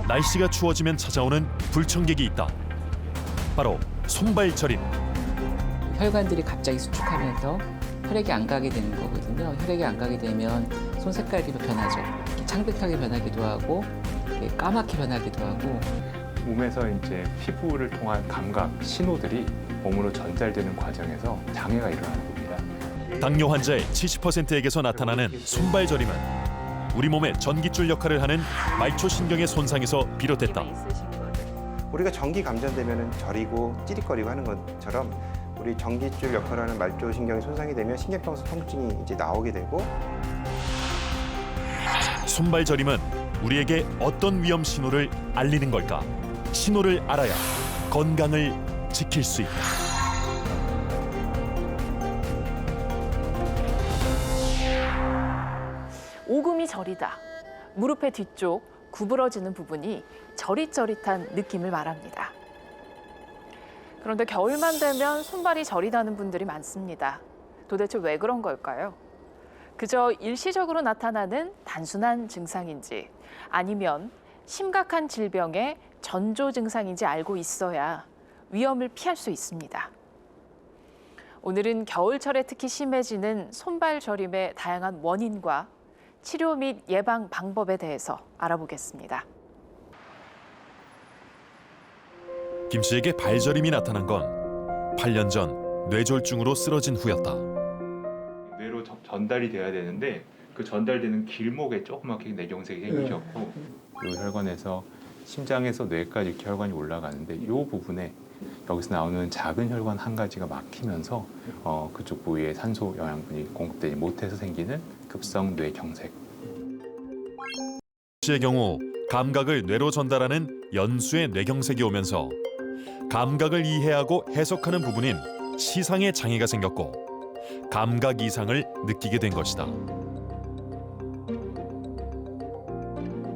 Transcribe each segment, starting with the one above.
날씨가 추워지면 찾아오는 불청객이 있다. 바로 손발저림. 혈관들이 갑자기 수축하면서 혈액이 안 가게 되는 거거든요. 혈액이 안 가게 되면 손 색깔이 변하죠. 이렇게 창백하게 변하기도 하고 이렇게 까맣게 변하기도 하고. 몸에서 이제 피부를 통한 감각, 신호들이 몸으로 전달되는 과정에서 장애가 일어나는 겁니다. 당뇨 환자의 70%에게서 나타나는 손발저림은 우리 몸의 전깃줄 역할을 하는 말초신경의 손상에서 비롯됐다. 우리가 전기 감전되면 저리고 찌릿거리고 하는 것처럼 우리 전깃줄 역할을 하는 말초신경이 손상이 되면 신경통성 통증이 이제 나오게 되고. 손발저림은 우리에게 어떤 위험 신호를 알리는 걸까? 신호를 알아야 건강을 지킬 수 있다. 오금이 저리다. 무릎의 뒤쪽 구부러지는 부분이 저릿저릿한 느낌을 말합니다. 그런데 겨울만 되면 손발이 저리다는 분들이 많습니다. 도대체 왜 그런 걸까요? 그저 일시적으로 나타나는 단순한 증상인지 아니면 심각한 질병의 전조 증상인지 알고 있어야 위험을 피할 수 있습니다. 오늘은 겨울철에 특히 심해지는 손발 저림의 다양한 원인과 치료 및 예방 방법에 대해서 알아보겠습니다. 김 씨에게 발저림이 나타난 건 8년 전 뇌졸중으로 쓰러진 후였다. 뇌로 전달이 돼야 되는데 그 전달되는 길목에 조그맣게 뇌경색이 생기셨고 이 혈관에서 심장에서 뇌까지 이렇게 혈관이 올라가는데 이 부분에 여기서 나오는 작은 혈관 한 가지가 막히면서 그쪽 부위에 산소 영양분이 공급되지 못해서 생기는 급성 뇌경색. 씨의 경우 감각을 뇌로 전달하는 연수의 뇌경색이 오면서 감각을 이해하고 해석하는 부분인 시상에 장애가 생겼고 감각 이상을 느끼게 된 것이다.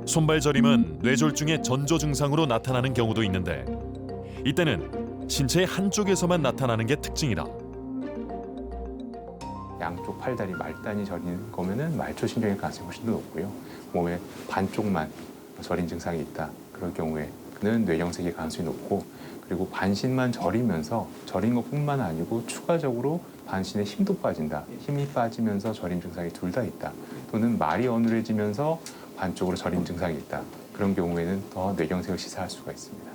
손발저림은 뇌졸중의 전조 증상으로 나타나는 경우도 있는데 이때는 신체의 한쪽에서만 나타나는 게 특징이다. 양쪽 팔다리 말단이 저리는 거면은 말초신경의 가능성이 훨씬 더 높고요. 몸의 반쪽만 저린 증상이 있다. 그럴 경우에는 뇌경색의 가능성이 높고 그리고 반신만 저리면서 저린 것뿐만 아니고 추가적으로 반신에 힘도 빠진다. 힘이 빠지면서 저림 증상이 둘 다 있다. 또는 말이 어눌해지면서 반쪽으로 저림 증상이 있다. 그런 경우에는 더 뇌경색을 시사할 수가 있습니다.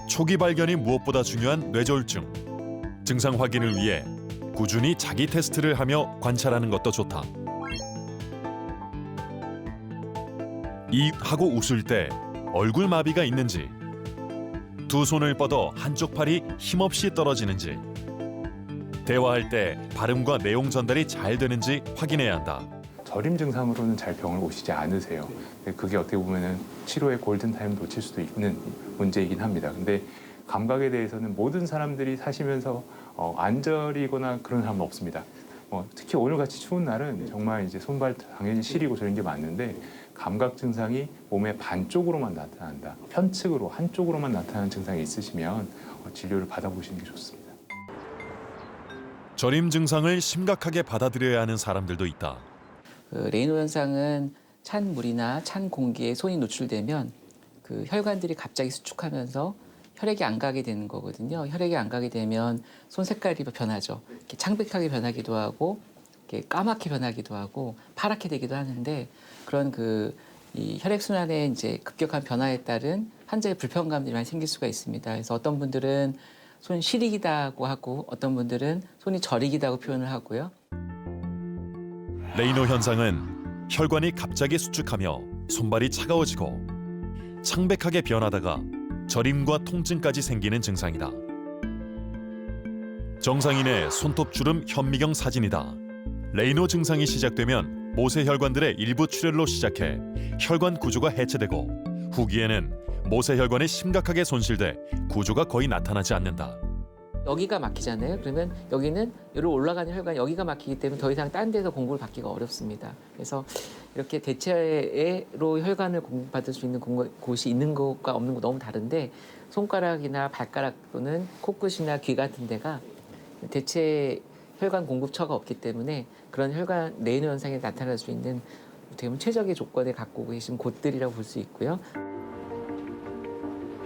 초기 발견이 무엇보다 중요한 뇌졸중. 증상 확인을 위해 꾸준히 자기 테스트를 하며 관찰하는 것도 좋다. 입하고 웃을 때 얼굴 마비가 있는지, 두 손을 뻗어 한쪽 팔이 힘없이 떨어지는지, 대화할 때 발음과 내용 전달이 잘 되는지 확인해야 한다. 저림 증상으로는 잘 병을 오시지 않으세요. 그게 어떻게 보면은 치료의 골든타임 놓칠 수도 있는 문제이긴 합니다. 근데 감각에 대해서는 모든 사람들이 사시면서 안 저리거나 그런 사람은 없습니다. 특히 오늘같이 추운 날은 정말 이제 손발 당연히 시리고 저린 게 맞는데 감각 증상이 몸의 반쪽으로만 나타난다. 편측으로 한쪽으로만 나타나는 증상이 있으시면 진료를 받아보시는 게 좋습니다. 저림 증상을 심각하게 받아들여야 하는 사람들도 있다. 레이노 현상은 찬 물이나 찬 공기에 손이 노출되면 그 혈관들이 갑자기 수축하면서 혈액이 안 가게 되는 거거든요. 혈액이 안 가게 되면 손 색깔이 변하죠. 이렇게 창백하게 변하기도 하고, 이렇게 까맣게 변하기도 하고, 파랗게 되기도 하는데 그런 이 혈액 순환의 이제 급격한 변화에 따른 환자의 불편감들이 많이 생길 수가 있습니다. 그래서 어떤 분들은 손 시리기다고 하고, 어떤 분들은 손이 저리기다고 표현을 하고요. 레이노 현상은 혈관이 갑자기 수축하며 손발이 차가워지고 창백하게 변하다가 저림과 통증까지 생기는 증상이다. 정상인의 손톱주름 현미경 사진이다. 레이노 증상이 시작되면 모세혈관들의 일부 출혈로 시작해 혈관 구조가 해체되고 후기에는 모세혈관이 심각하게 손실돼 구조가 거의 나타나지 않는다. 여기가 막히잖아요. 그러면 여기는 여기로 올라가는 혈관 여기가 막히기 때문에 더 이상 딴 데서 공급을 받기가 어렵습니다. 그래서 이렇게 대체로 혈관을 공급받을 수 있는 곳이 있는 것과 없는 것 너무 다른데 손가락이나 발가락 또는 코끝이나 귀 같은 데가 대체 혈관 공급처가 없기 때문에 그런 혈관 레이노 현상이 나타날 수 있는 어떻게 보면 최적의 조건을 갖고 계신 곳들이라고 볼 수 있고요.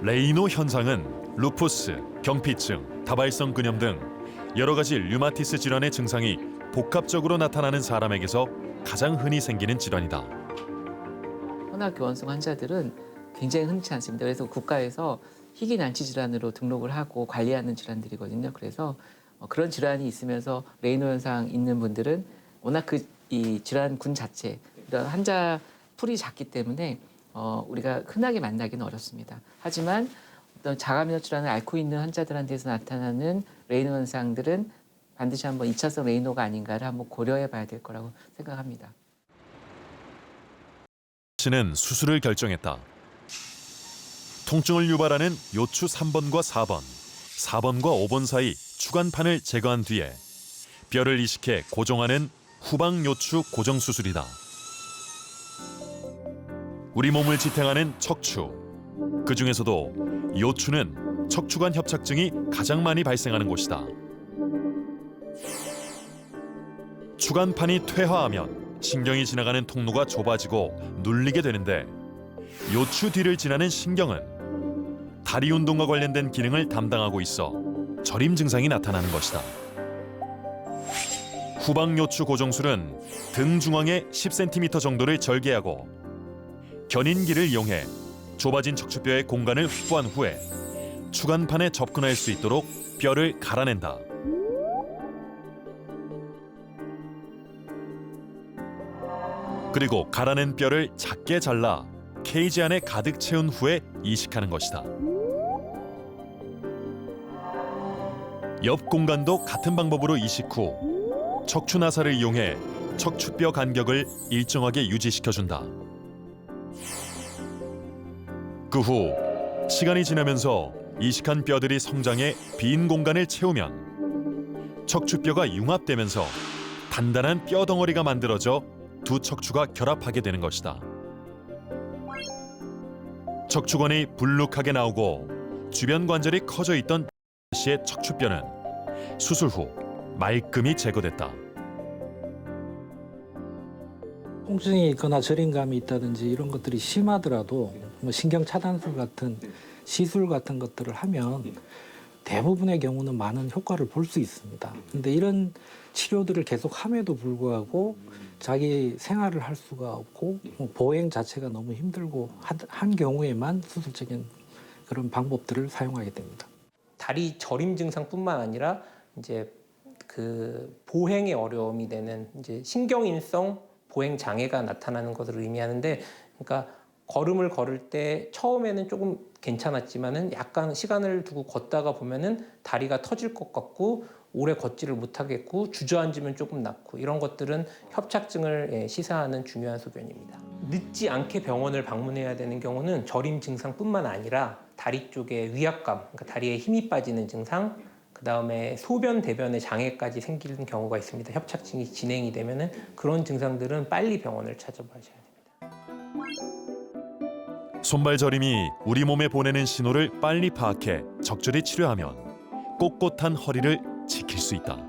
레이노 현상은 루푸스, 경피증, 다발성 근염 등 여러 가지 류마티스 질환의 증상이 복합적으로 나타나는 사람에게서 가장 흔히 생기는 질환이다. 혼합교원성 환자들은 굉장히 흔치 않습니다. 그래서 국가에서 희귀 난치 질환으로 등록을 하고 관리하는 질환들이거든요. 그래서 그런 질환이 있으면서 레이노 현상 있는 분들은 워낙 이 질환군 자체, 이런 환자 풀이 작기 때문에 우리가 흔하게 만나기는 어렵습니다. 하지만 어떤 자가면역 질환을 앓고 있는 환자들한테서 나타나는 레이노 현상들은 반드시 한번 2차성 레이노가 아닌가를 한번 고려해 봐야 될 거라고 생각합니다. 씨는 수술을 결정했다. 통증을 유발하는 요추 3번과 4번, 4번과 5번 사이 추간판을 제거한 뒤에 뼈를 이식해 고정하는 후방 요추 고정 수술이다. 우리 몸을 지탱하는 척추, 그 중에서도 요추는 척추관 협착증이 가장 많이 발생하는 곳이다. 추간판이 퇴화하면 신경이 지나가는 통로가 좁아지고 눌리게 되는데 요추 뒤를 지나는 신경은 다리 운동과 관련된 기능을 담당하고 있어 저림 증상이 나타나는 것이다. 후방 요추 고정술은 등 중앙에 10cm 정도를 절개하고 견인기를 이용해 좁아진 척추뼈의 공간을 확보한 후에 추간판에 접근할 수 있도록 뼈를 갈아낸다. 그리고 갈아낸 뼈를 작게 잘라 케이지 안에 가득 채운 후에 이식하는 것이다. 옆 공간도 같은 방법으로 이식 후 척추 나사를 이용해 척추뼈 간격을 일정하게 유지시켜준다. 그 후 시간이 지나면서 이식한 뼈들이 성장해 빈 공간을 채우면 척추뼈가 융합되면서 단단한 뼈 덩어리가 만들어져 두 척추가 결합하게 되는 것이다. 척추관이 불룩하게 나오고 주변 관절이 커져 있던 씨의 척추뼈는 수술 후 말끔히 제거됐다. 통증이 있거나 저림감이 있다든지 이런 것들이 심하더라도 뭐 신경 차단술 같은 시술 같은 것들을 하면 대부분의 경우는 많은 효과를 볼 수 있습니다. 근데 이런 치료들을 계속 함에도 불구하고 자기 생활을 할 수가 없고 보행 자체가 너무 힘들고 한 경우에만 수술적인 그런 방법들을 사용하게 됩니다. 다리 저림 증상뿐만 아니라 이제 그 보행에 어려움이 되는 이제 신경인성 보행 장애가 나타나는 것을 의미하는데, 그러니까 걸음을 걸을 때 처음에는 조금 괜찮았지만은 약간 시간을 두고 걷다가 보면은 다리가 터질 것 같고 오래 걷지를 못하겠고 주저앉으면 조금 낫고, 이런 것들은 협착증을 시사하는 중요한 소견입니다. 늦지 않게 병원을 방문해야 되는 경우는 저림 증상뿐만 아니라 다리 쪽에 위압감, 그러니까 다리에 힘이 빠지는 증상, 그 다음에 소변, 대변에 장애까지 생기는 경우가 있습니다. 협착증이 진행이 되면은 그런 증상들은 빨리 병원을 찾아봐셔야 됩니다. 손발 저림이 우리 몸에 보내는 신호를 빨리 파악해 적절히 치료하면 꼿꼿한 허리를 지킬 수 있다.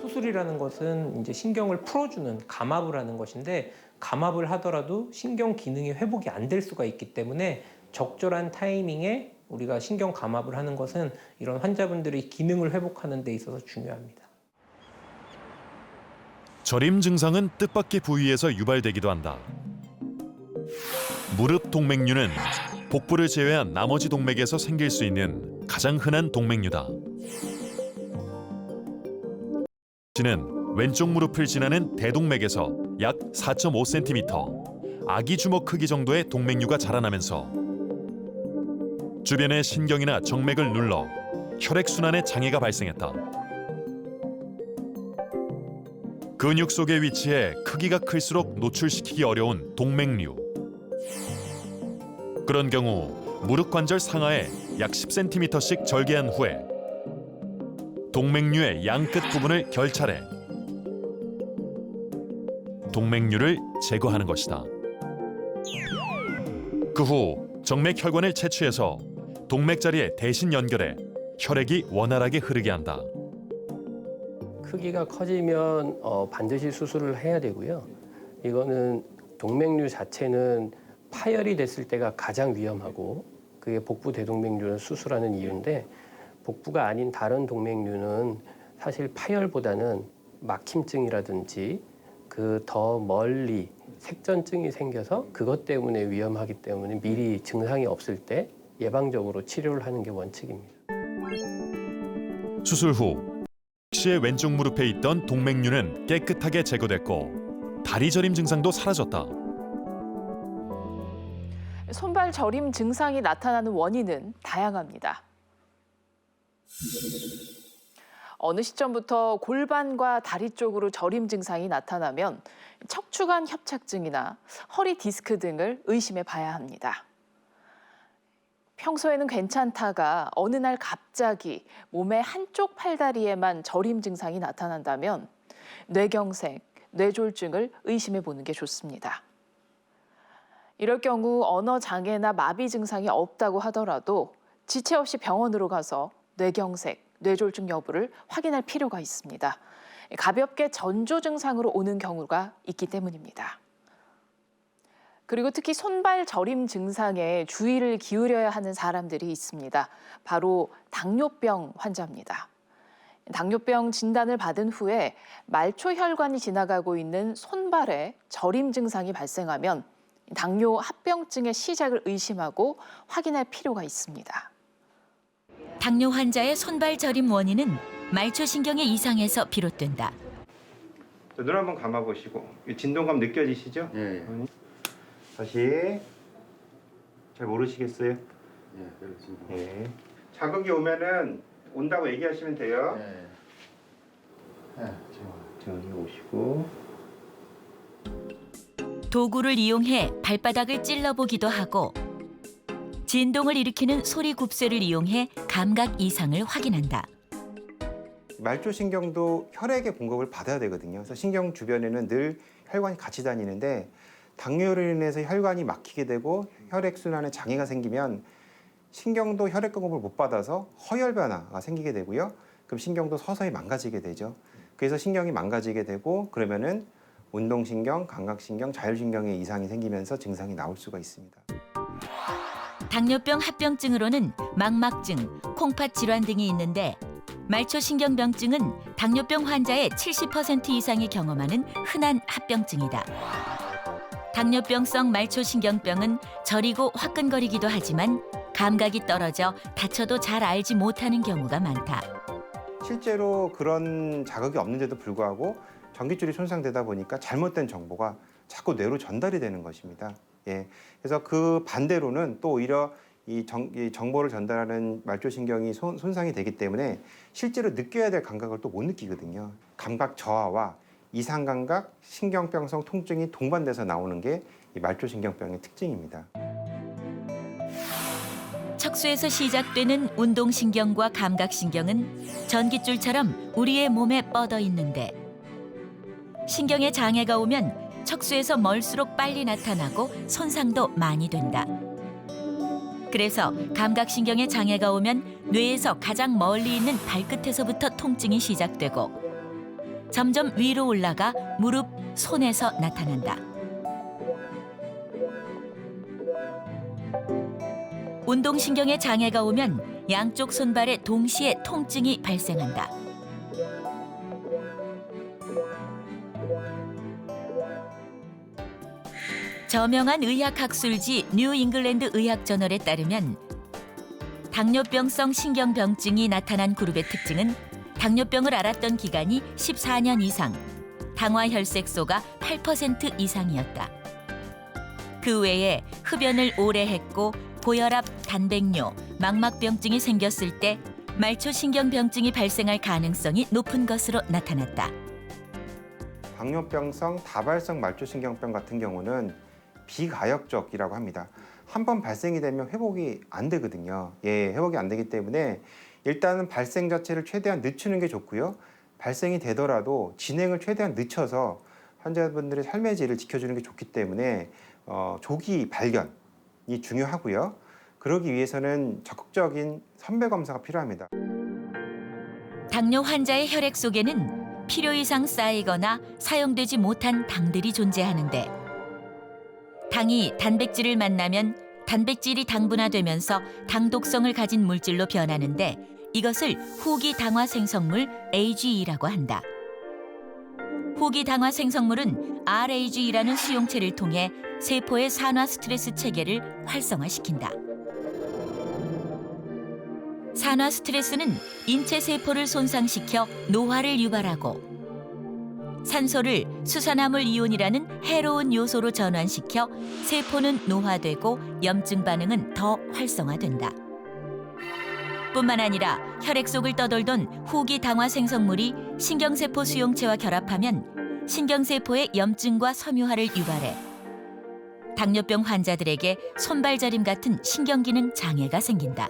수술이라는 것은 이제 신경을 풀어주는 감압을 하는 것인데, 감압을 하더라도 신경 기능이 회복이 안 될 수가 있기 때문에 적절한 타이밍에 우리가 신경 감압을 하는 것은 이런 환자분들이 기능을 회복하는 데 있어서 중요합니다. 저림 증상은 뜻밖의 부위에서 유발되기도 한다. 무릎 동맥류는 복부를 제외한 나머지 동맥에서 생길 수 있는 가장 흔한 동맥류다. 는 왼쪽 무릎을 지나는 대동맥에서 약 4.5cm, 아기 주먹 크기 정도의 동맥류가 자라나면서 주변의 신경이나 정맥을 눌러 혈액순환에 장애가 발생했다. 근육 속에 위치해 크기가 클수록 노출시키기 어려운 동맥류. 그런 경우 무릎 관절 상하에 약 10cm씩 절개한 후에 동맥류의 양끝 부분을 결찰해 동맥류를 제거하는 것이다. 그 후 정맥 혈관을 채취해서 동맥 자리에 대신 연결해 혈액이 원활하게 흐르게 한다. 크기가 커지면 반드시 수술을 해야 되고요. 이거는 동맥류 자체는 파열이 됐을 때가 가장 위험하고 그게 복부 대동맥류를 수술하는 이유인데 복부가 아닌 다른 동맥류는 사실 파열보다는 막힘증이라든지 그 더 멀리 색전증이 생겨서 그것 때문에 위험하기 때문에 미리 증상이 없을 때 예방적으로 치료를 하는 게 원칙입니다. 수술 후 씨의 왼쪽 무릎에 있던 동맥류는 깨끗하게 제거됐고 다리 저림 증상도 사라졌다. 손발 저림 증상이 나타나는 원인은 다양합니다. 어느 시점부터 골반과 다리 쪽으로 저림 증상이 나타나면 척추관 협착증이나 허리 디스크 등을 의심해 봐야 합니다. 평소에는 괜찮다가 어느 날 갑자기 몸의 한쪽 팔다리에만 저림 증상이 나타난다면 뇌경색, 뇌졸중을 의심해 보는 게 좋습니다. 이럴 경우 언어 장애나 마비 증상이 없다고 하더라도 지체 없이 병원으로 가서 뇌경색, 뇌졸중 여부를 확인할 필요가 있습니다. 가볍게 전조 증상으로 오는 경우가 있기 때문입니다. 그리고 특히 손발 저림 증상에 주의를 기울여야 하는 사람들이 있습니다. 바로 당뇨병 환자입니다. 당뇨병 진단을 받은 후에 말초 혈관이 지나가고 있는 손발에 저림 증상이 발생하면 당뇨 합병증의 시작을 의심하고 확인할 필요가 있습니다. 당뇨 환자의 손발 저림 원인은 말초신경의 이상에서 비롯된다. 눈 한번 감아보시고 진동감 느껴지시죠? 예. 다시 잘 모르시겠어요? 예, 그렇습니다. 예. 자극이 오면은 온다고 얘기하시면 돼요. 예. 저기 오시고 도구를 이용해 발바닥을 찔러보기도 하고 진동을 일으키는 소리 굽쇠를 이용해 감각 이상을 확인한다. 말초신경도 혈액의 공급을 받아야 되거든요. 그래서 신경 주변에는 늘 혈관이 같이 다니는데 당뇨로 인해서 혈관이 막히게 되고 혈액순환에 장애가 생기면 신경도 혈액 공급을 못 받아서 허혈 변화가 생기게 되고요. 그럼 신경도 서서히 망가지게 되죠. 그래서 신경이 망가지게 되고 그러면은 운동신경, 감각신경, 자율신경에 이상이 생기면서 증상이 나올 수가 있습니다. 당뇨병 합병증으로는 망막증, 콩팥 질환 등이 있는데 말초신경병증은 당뇨병 환자의 70% 이상이 경험하는 흔한 합병증이다. 당뇨병성 말초신경병은 저리고 화끈거리기도 하지만 감각이 떨어져 다쳐도 잘 알지 못하는 경우가 많다. 실제로 그런 자극이 없는데도 불구하고 전깃줄이 손상되다 보니까 잘못된 정보가 자꾸 뇌로 전달이 되는 것입니다. 예. 그래서 그 반대로는 또 오히려 이 정보를 전달하는 말초신경이 손상이 되기 때문에 실제로 느껴야 될 감각을 또 못 느끼거든요. 감각 저하와 이상감각, 신경병성 통증이 동반돼서 나오는 게 이 말초신경병의 특징입니다. 척수에서 시작되는 운동신경과 감각신경은 전깃줄처럼 우리의 몸에 뻗어 있는데 신경에 장애가 오면 척수에서 멀수록 빨리 나타나고 손상도 많이 된다. 그래서 감각신경에 장애가 오면 뇌에서 가장 멀리 있는 발끝에서부터 통증이 시작되고 점점 위로 올라가 무릎, 손에서 나타난다. 운동신경에 장애가 오면 양쪽 손발에 동시에 통증이 발생한다. 저명한 의학학술지 뉴 잉글랜드 의학저널에 따르면 당뇨병성 신경병증이 나타난 그룹의 특징은 당뇨병을 알았던 기간이 14년 이상, 당화혈색소가 8% 이상이었다. 그 외에 흡연을 오래 했고 고혈압, 단백뇨, 망막병증이 생겼을 때 말초신경병증이 발생할 가능성이 높은 것으로 나타났다. 당뇨병성 다발성 말초신경병 같은 경우는 비가역적이라고 합니다. 한 번 발생이 되면 회복이 안 되거든요. 예, 회복이 안 되기 때문에 일단은 발생 자체를 최대한 늦추는 게 좋고요. 발생이 되더라도 진행을 최대한 늦춰서 환자분들의 삶의 질을 지켜주는 게 좋기 때문에 조기 발견이 중요하고요. 그러기 위해서는 적극적인 선별 검사가 필요합니다. 당뇨 환자의 혈액 속에는 필요 이상 쌓이거나 사용되지 못한 당들이 존재하는데 당이 단백질을 만나면 단백질이 당분화되면서 당독성을 가진 물질로 변하는데 이것을 후기 당화 생성물 AGE라고 한다. 후기 당화 생성물은 RAGE라는 수용체를 통해 세포의 산화 스트레스 체계를 활성화시킨다. 산화 스트레스는 인체 세포를 손상시켜 노화를 유발하고 산소를 수산화물 이온이라는 해로운 요소로 전환시켜 세포는 노화되고 염증 반응은 더 활성화된다. 뿐만 아니라 혈액 속을 떠돌던 후기 당화 생성물이 신경세포 수용체와 결합하면 신경세포의 염증과 섬유화를 유발해 당뇨병 환자들에게 손발저림 같은 신경기능 장애가 생긴다.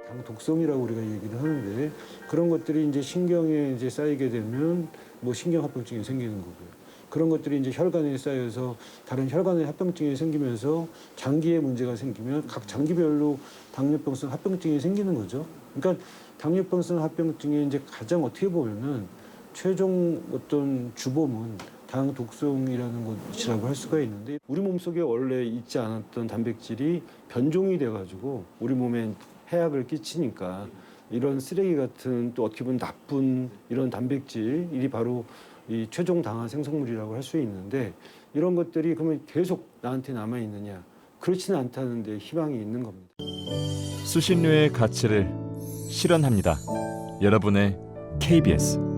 당 독성이라고 우리가 얘기를 하는데 그런 것들이 이제 신경에 이제 쌓이게 되면 뭐 신경합병증이 생기는 거고요. 그런 것들이 이제 혈관에 쌓여서 다른 혈관의 합병증이 생기면서 장기에 문제가 생기면 각 장기별로 당뇨병성 합병증이 생기는 거죠. 그러니까 당뇨병성 합병증의 이제 가장 어떻게 보면은 최종 어떤 주범은 당 독성이라는 것이라고 할 수가 있는데 우리 몸속에 원래 있지 않았던 단백질이 변종이 돼가지고 우리 몸에 해악을 끼치니까 이런 쓰레기 같은 또 어떻게 보면 나쁜 이런 단백질이 바로 이 최종 당화 생성물이라고 할 수 있는데 이런 것들이 그러면 계속 나한테 남아 있느냐? 그렇지는 않다는 데 희망이 있는 겁니다. 수신료의 가치를 실현합니다. 여러분의 KBS